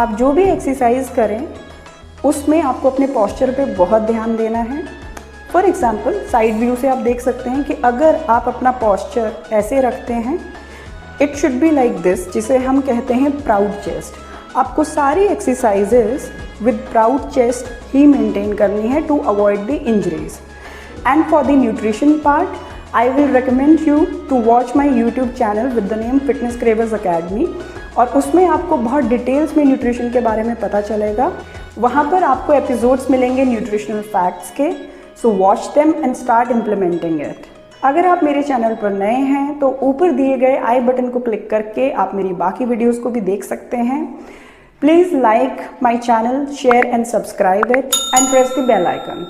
आप जो भी एक्सरसाइज करें उसमें आपको अपने पोस्चर पे बहुत ध्यान देना है। फॉर एग्जांपल साइड व्यू से आप देख सकते हैं कि अगर आप अपना पोस्चर ऐसे रखते हैं, it should be like this, जिसे हम कहते हैं प्राउड चेस्ट। आपको सारी एक्सरसाइजेस विद प्राउड चेस्ट ही मेंटेन करनी है to avoid the injuries. And for the nutrition part, I will recommend you to watch my YouTube channel with the name Fitness Cravers Academy, और उसमें आपको बहुत details में न्यूट्रिशन के बारे में पता चलेगा। वहाँ पर आपको एपिसोड्स मिलेंगे न्यूट्रिशनल फैक्ट्स के, so watch them and start implementing it. अगर आप मेरे चैनल पर नए हैं तो ऊपर दिए गए आई बटन को क्लिक करके आप मेरी बाकी वीडियोज़ को भी देख सकते हैं। Please like my channel, share and subscribe it and press the bell icon.